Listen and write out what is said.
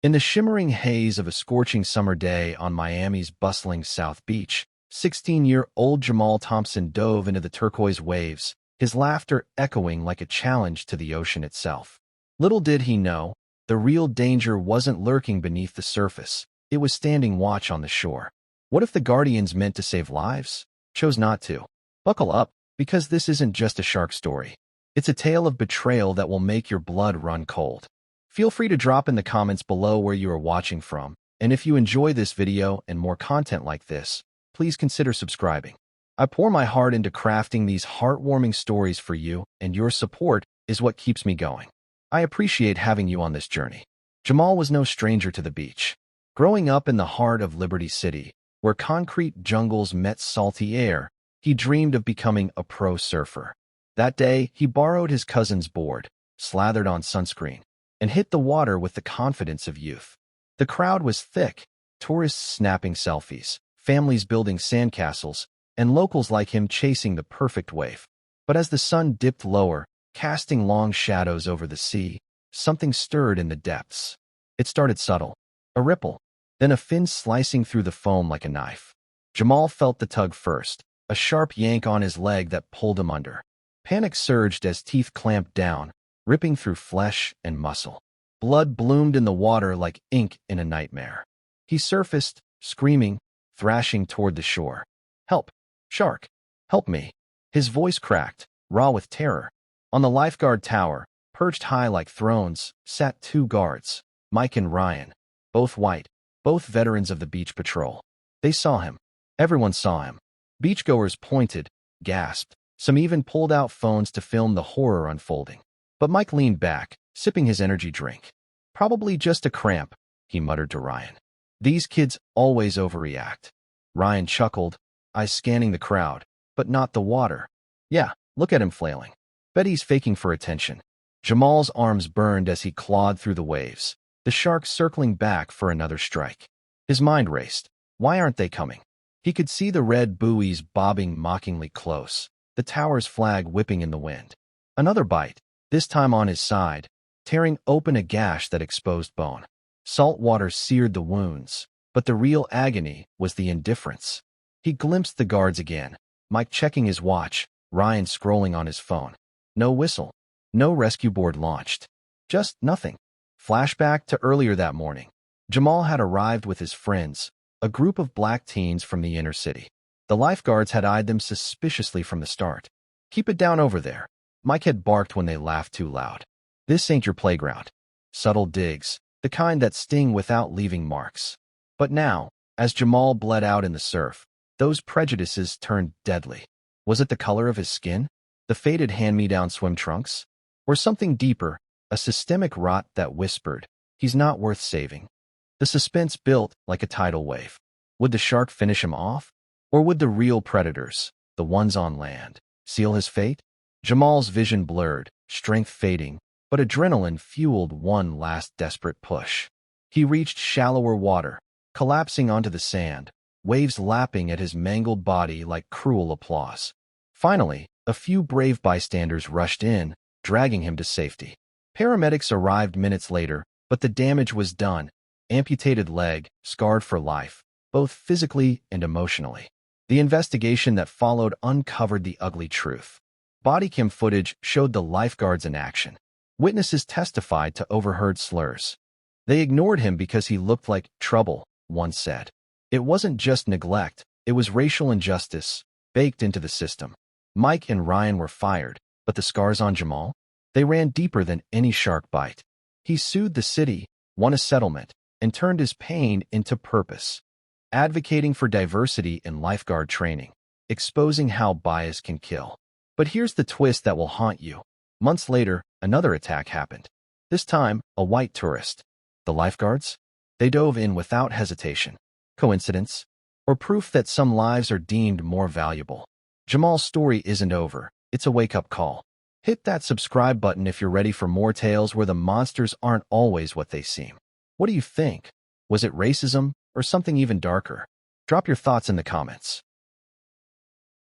In the shimmering haze of a scorching summer day on Miami's bustling South Beach, 16-year-old Jamal Thompson dove into the turquoise waves, his laughter echoing like a challenge to the ocean itself. Little did he know, the real danger wasn't lurking beneath the surface. It was standing watch on the shore. What if the guardians meant to save lives chose not to? Buckle up, because this isn't just a shark story. It's a tale of betrayal that will make your blood run cold. Feel free to drop in the comments below where you are watching from, and if you enjoy this video and more content like this, please consider subscribing. I pour my heart into crafting these heartwarming stories for you, and your support is what keeps me going. I appreciate having you on this journey. Jamal was no stranger to the beach. Growing up in the heart of Liberty City, where concrete jungles met salty air, he dreamed of becoming a pro surfer. That day, he borrowed his cousin's board, slathered on sunscreen, and hit the water with the confidence of youth. The crowd was thick, tourists snapping selfies, families building sandcastles, and locals like him chasing the perfect wave. But as the sun dipped lower, casting long shadows over the sea, something stirred in the depths. It started subtle, a ripple, then a fin slicing through the foam like a knife. Jamal felt the tug first, a sharp yank on his leg that pulled him under. Panic surged as teeth clamped down, ripping through flesh and muscle. Blood bloomed in the water like ink in a nightmare. He surfaced, screaming, thrashing toward the shore. "Help! Shark! Help me!" His voice cracked, raw with terror. On the lifeguard tower, perched high like thrones, sat two guards, Mike and Ryan, both white, both veterans of the beach patrol. They saw him. Everyone saw him. Beachgoers pointed, gasped. Some even pulled out phones to film the horror unfolding. But Mike leaned back, sipping his energy drink. "Probably just a cramp," he muttered to Ryan. "These kids always overreact." Ryan chuckled, eyes scanning the crowd, but not the water. "Yeah, look at him flailing. Bet he's faking for attention." Jamal's arms burned as he clawed through the waves, the shark circling back for another strike. His mind raced. Why aren't they coming? He could see the red buoys bobbing mockingly close, the tower's flag whipping in the wind. Another bite, this time on his side, tearing open a gash that exposed bone. Salt water seared the wounds, but the real agony was the indifference. He glimpsed the guards again, Mike checking his watch, Ryan scrolling on his phone. No whistle, no rescue board launched. Just nothing. Flashback to earlier that morning. Jamal had arrived with his friends, a group of black teens from the inner city. The lifeguards had eyed them suspiciously from the start. "Keep it down over there," Mike had barked when they laughed too loud. "This ain't your playground." Subtle digs, the kind that sting without leaving marks. But now, as Jamal bled out in the surf, those prejudices turned deadly. Was it the color of his skin? The faded hand-me-down swim trunks? Or something deeper, a systemic rot that whispered, "He's not worth saving"? The suspense built like a tidal wave. Would the shark finish him off? Or would the real predators, the ones on land, seal his fate? Jamal's vision blurred, strength fading, but adrenaline fueled one last desperate push. He reached shallower water, collapsing onto the sand, waves lapping at his mangled body like cruel applause. Finally, a few brave bystanders rushed in, dragging him to safety. Paramedics arrived minutes later, but the damage was done. Amputated leg, scarred for life, both physically and emotionally. The investigation that followed uncovered the ugly truth. Body cam footage showed the lifeguards in action. Witnesses testified to overheard slurs. They ignored him because he looked like trouble, one said. It wasn't just neglect, it was racial injustice, baked into the system. Mike and Ryan were fired, but the scars on Jamal? They ran deeper than any shark bite. He sued the city, won a settlement, and turned his pain into purpose. Advocating for diversity in lifeguard training, exposing how bias can kill. But here's the twist that will haunt you. Months later, another attack happened. This time, a white tourist. The lifeguards? They dove in without hesitation. Coincidence? Or proof that some lives are deemed more valuable? Jamal's story isn't over. It's a wake-up call. Hit that subscribe button if you're ready for more tales where the monsters aren't always what they seem. What do you think? Was it racism or something even darker? Drop your thoughts in the comments.